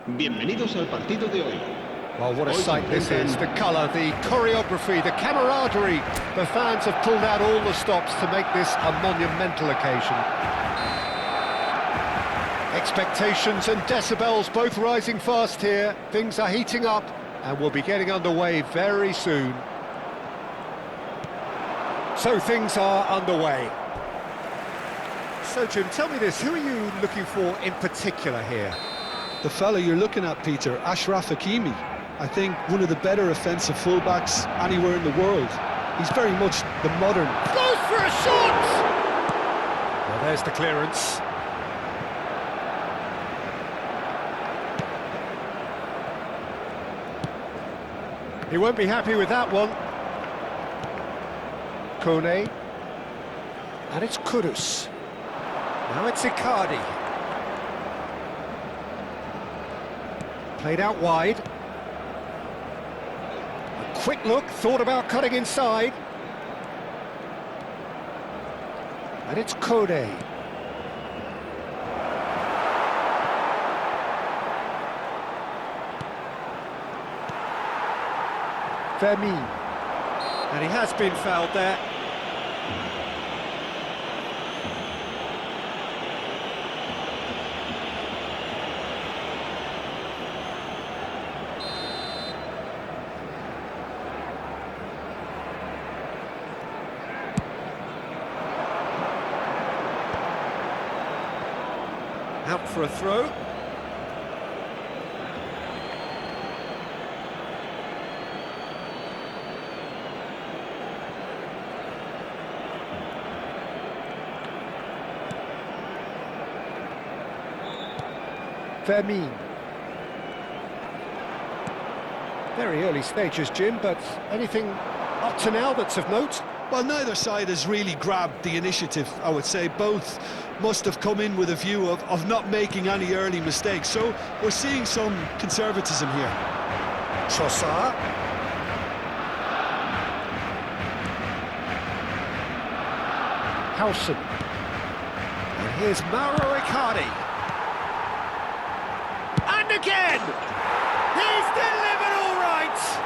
Bienvenidos al partido de hoy. Well, what a sight this is. The colour, the choreography, the camaraderie. The fans have pulled out all the stops to make this a monumental occasion. Expectations and decibels both rising fast here. Things are heating up and we'll be getting underway very soon. So things are underway. So Jim, tell me this, who are you looking for in particular here? The fella you're looking at, Peter, Ashraf Hakimi. I think one of the better offensive fullbacks anywhere in the world. He's very much the modern... Goes for a shot! Well, there's the clearance. He won't be happy with that one. Kone. And it's Kudus. Now it's Icardi. Played out wide. A quick look, thought about cutting inside. And it's Kone. Vermin. And he has been fouled there. Out for a throw. Vermin. Very early stages, Jim, but anything up to now that's of note? Well, neither side has really grabbed the initiative, I would say. Both must have come in with a view of not making any early mistakes. So we're seeing some conservatism here. Trossard. Howson. And here's Mauro Icardi. And again! He's delivered all right!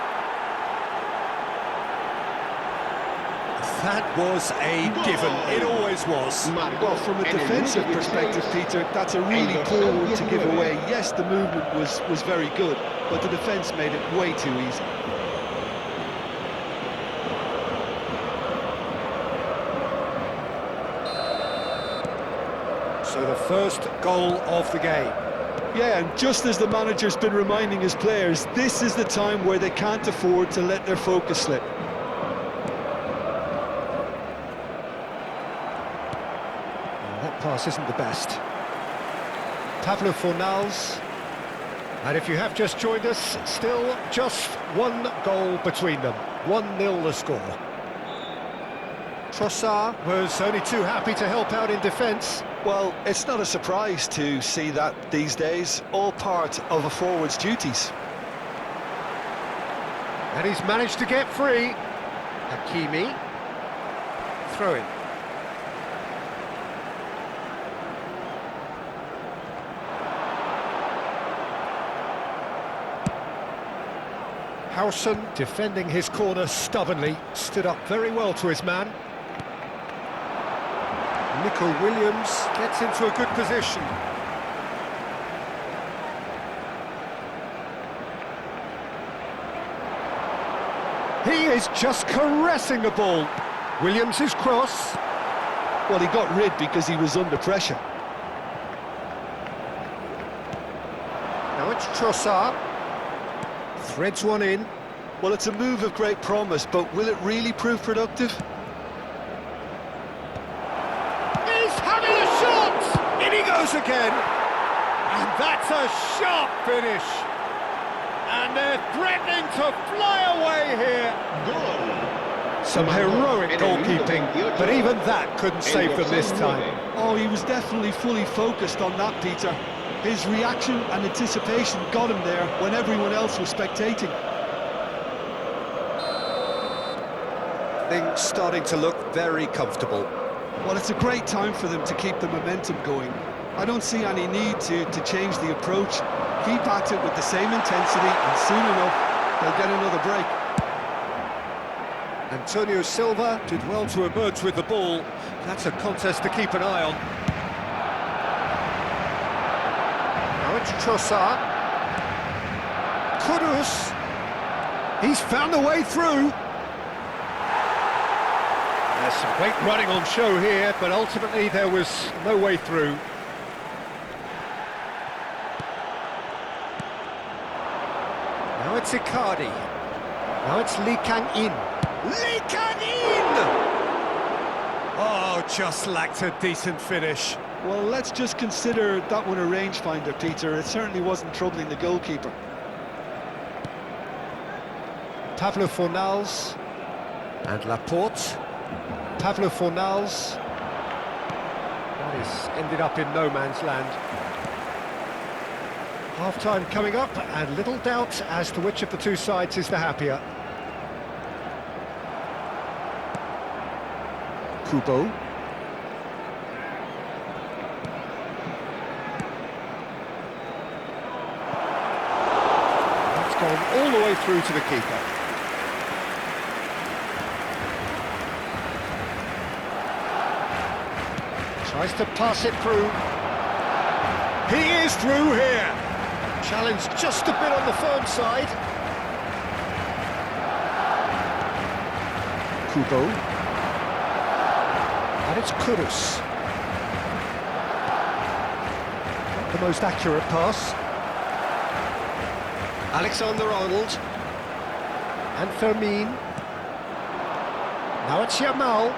That was a given. It always was. Well, from a defensive perspective, Peter, that's a really poor one to give away. Yes, the movement was very good, but the defence made it way too easy. So the first goal of the game. Yeah, and just as the manager's been reminding his players, this is the time where they can't afford to let their focus slip. That pass isn't the best. Pablo Fornals. And if you have just joined us, still just one goal between them. 1-0 the score. Trossard was only too happy to help out in defence. Well, it's not a surprise to see that these days, all part of a forward's duties. And he's managed to get free. Hakimi. Throw in. Howson defending his corner stubbornly, stood up very well to his man. Nico Williams gets into a good position. He is just caressing the ball. Williams' cross. Well, he got rid because he was under pressure. Now it's Trossard. Threads one in. Well, it's a move of great promise, but will it really prove productive? He's having a shot! In he goes again! And that's a sharp finish! And they're threatening to fly away here! Some heroic goalkeeping, but even that couldn't save them this time. Oh, he was definitely fully focused on that, Peter. His reaction and anticipation got him there when everyone else was spectating. Things starting to look very comfortable. Well, it's a great time for them to keep the momentum going. I don't see any need to change the approach. Keep at it with the same intensity, and soon enough, they'll get another break. Antonio Silva did well to emerge with the ball. That's a contest to keep an eye on. Now it's Trossard. Kudus. He's found a way through. There's some great running on show here, but ultimately there was no way through. Now it's Icardi. Now it's Lee Kang-in. Lee Kang-in! Oh, just lacked a decent finish. Well, let's just consider that one a rangefinder, Peter. It certainly wasn't troubling the goalkeeper. Pablo Fornals and Laporte. Pablo Fornals. That has ended up in no man's land. Half-time coming up, and little doubt as to which of the two sides is the happier. Kubo. That's gone all the way through to the keeper. Tries to pass it through. He is through here. Challenge just a bit on the firm side. Kubo. And it's Kudus. Not the most accurate pass. Alexander-Arnold. And Fermin. Now it's Yamal.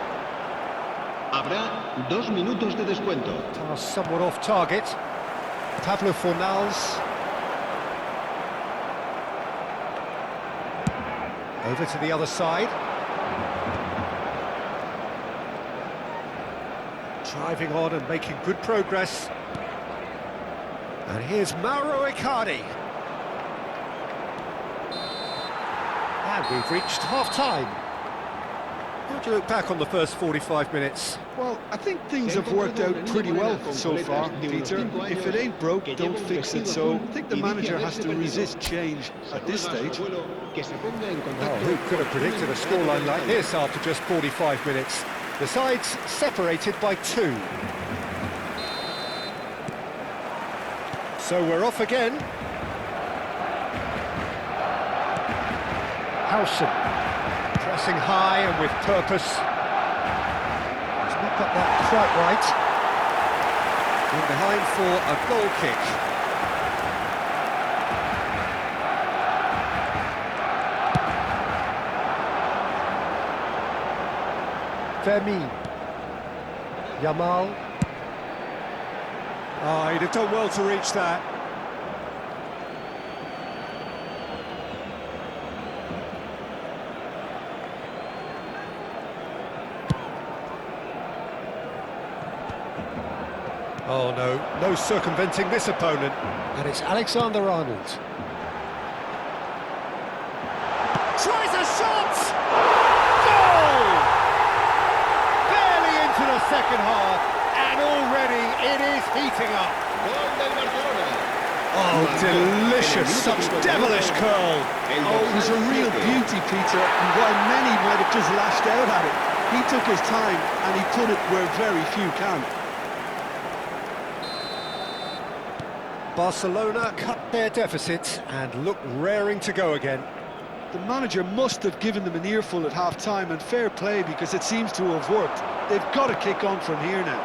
Habrá 2 minutos de descuento. Pass somewhat off target. Pablo Fornals. Over to the other side. Driving on and making good progress. And here's Mauro Icardi. And we've reached half-time. How do you look back on the first 45 minutes? Well, I think things have worked out pretty well so far, Peter. If it ain't broke, don't fix it. So I think the manager has to resist change at this stage. Oh, who could have predicted a scoreline like this after just 45 minutes? The sides separated by 2. So we're off again. Howson. Pressing high and with purpose. He's not got that quite right. In behind for a goal kick. Fermin. Yamal. Oh, he'd have done well to reach that. Oh no, no circumventing this opponent. And it's Alexander-Arnold. Tries a shot! Goal! Barely into the second half, and already it is heating up. Oh, delicious, such devilish curl. Oh, it was a real beauty, Peter, and while many might have just lashed out at it, he took his time and he put it where very few can. Barcelona cut their deficit and look raring to go again. The manager must have given them an earful at half-time, and fair play because it seems to have worked. They've got to kick on from here now.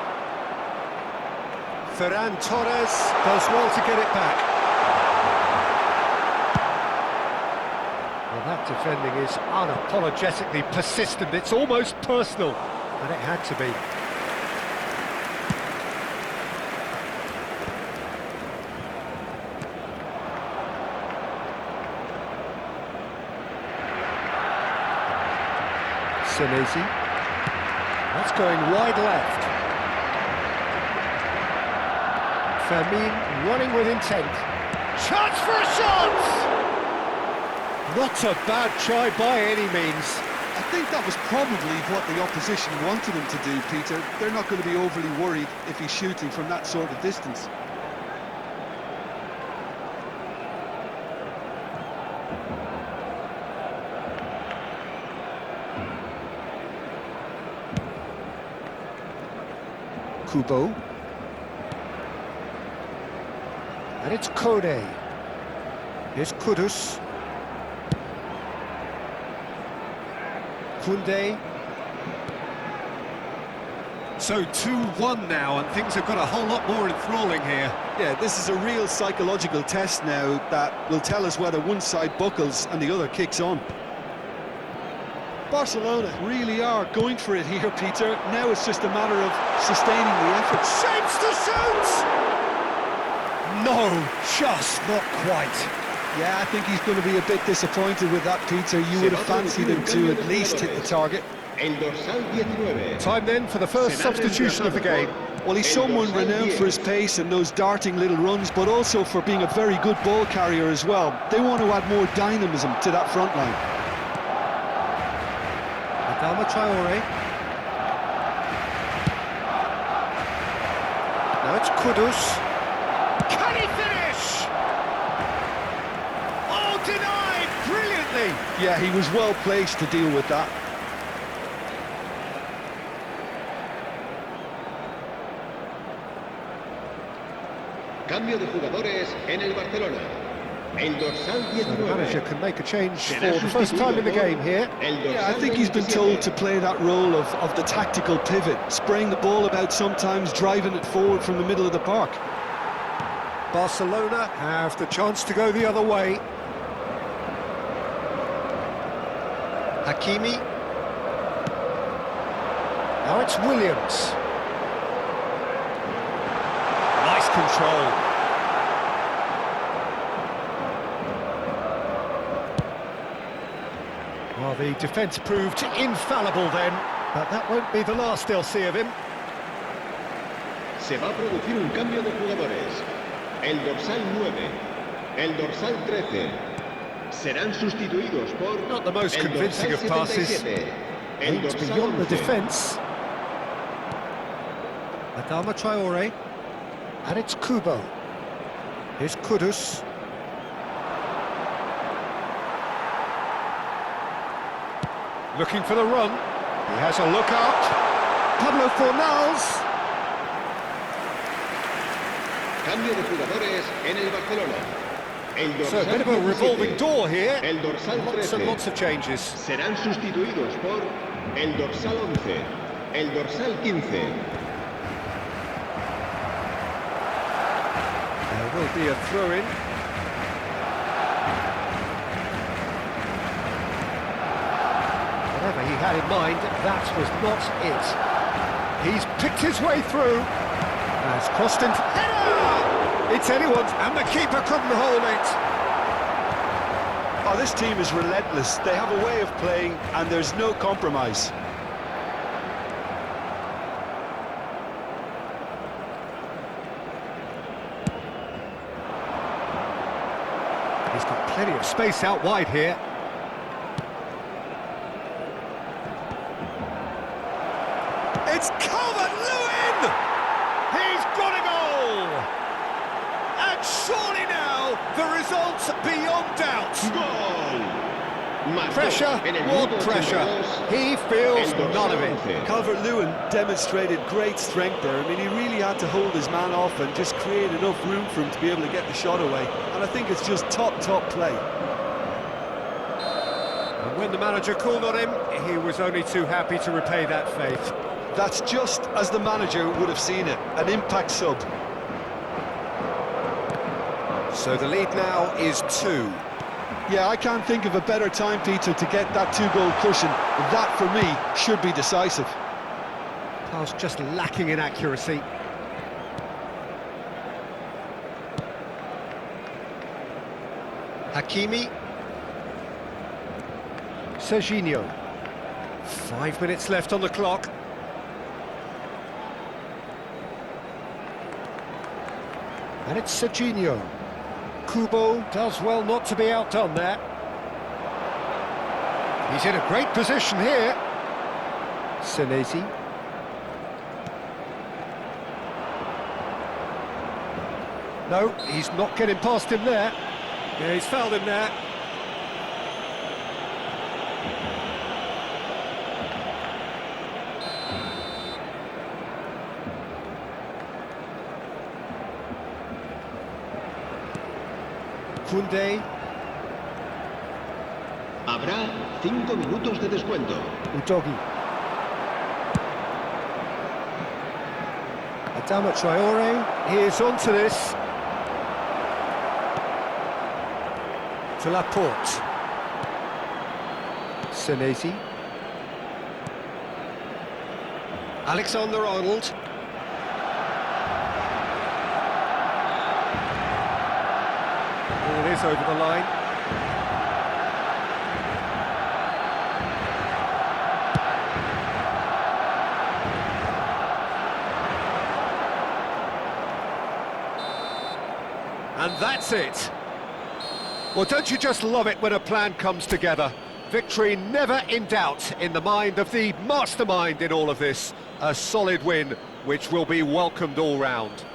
Ferran Torres does well to get it back. Well, that defending is unapologetically persistent. It's almost personal, and it had to be. Senesi. That's going wide left. Fermin running with intent. Chance for a shot! Not a bad try by any means. I think that was probably what the opposition wanted him to do, Peter. They're not going to be overly worried if he's shooting from that sort of distance. Kubo. And it's Kone. Here's Kudus. Kunde. So 2-1 now, and things have got a whole lot more enthralling here. Yeah, this is a real psychological test now that will tell us whether one side buckles and the other kicks on. Barcelona really are going for it here, Peter. Now it's just a matter of sustaining the effort. Shapes to shoot! No, just not quite. Yeah, I think he's going to be a bit disappointed with that, Peter. You would have fancied him to at least hit the target. Time then for the first substitution of the game. Well, he's someone renowned for his pace and those darting little runs, but also for being a very good ball carrier as well. They want to add more dynamism to that front line. Adama Traore. Now it's Kudus. Can he finish? Oh, denied brilliantly. Yeah, he was well placed to deal with that. Cambio de jugadores en el Barcelona. El dorsal So the 19. manager can make a change for the first time in the game here. Yeah, I think he's been told to play that role of the tactical pivot, spraying the ball about sometimes, driving it forward from the middle of the park. Barcelona have the chance to go the other way. Hakimi. Now it's Williams. Nice control. Well, the defence proved infallible then, but that won't be the last they'll see of him. Se va a producir un cambio de jugadores. El dorsal 9, el dorsal 13. Serán sustituidos por Not the most el convincing dorsal of passes. 77, el Aimed dorsal beyond the 11. defence. Adama Traore. And it's Kubo. Here's Kudus. Looking for the run. He has a look out. Pablo Fornals. Cambio de jugadores en el Barcelona. El So a dorsal bit of a 17, revolving door here. El dorsal Lots 13. and lots of changes. Serán sustituidos por el dorsal 11, el dorsal 15. There will be a throw-in. Whatever he had in mind, that was not it. He's picked his way through. Has crossed into... Header! It's anyone's, and the keeper couldn't hold it. Oh, this team is relentless. They have a way of playing, and there's no compromise. He's got plenty of space out wide here. It's Calvert-Lewin! He's got a goal! And surely now, the result's beyond doubt. ¡Gol! Marcó Pressure, en el what minuto pressure? 82, He feels el dorsal none of it. 11. Calvert-Lewin demonstrated great strength there. I mean, he really had to hold his man off and just create enough room for him to be able to get the shot away. And I think it's just top play. And when the manager called on him, he was only too happy to repay that faith. That's just as the manager would have seen it, an impact sub. So the lead now is 2. Yeah, I can't think of a better time, Peter, to get that two-goal cushion. That, for me, should be decisive. Pass just lacking in accuracy. Hakimi. Serginho. 5 minutes left on the clock. And it's Serginho. Kubo does well not to be outdone there. He's in a great position here. Senesi. No, he's not getting past him there. Yeah, he's fouled him there. Koundé. Habrá 5 minutos de descuento. Udogi. Adama Traore. He is onto this. To Laporte. Senesi. Alexander-Arnold. It is over the line. And that's it. Well, don't you just love it when a plan comes together? Victory never in doubt in the mind of the mastermind in all of this. A solid win, which will be welcomed all round.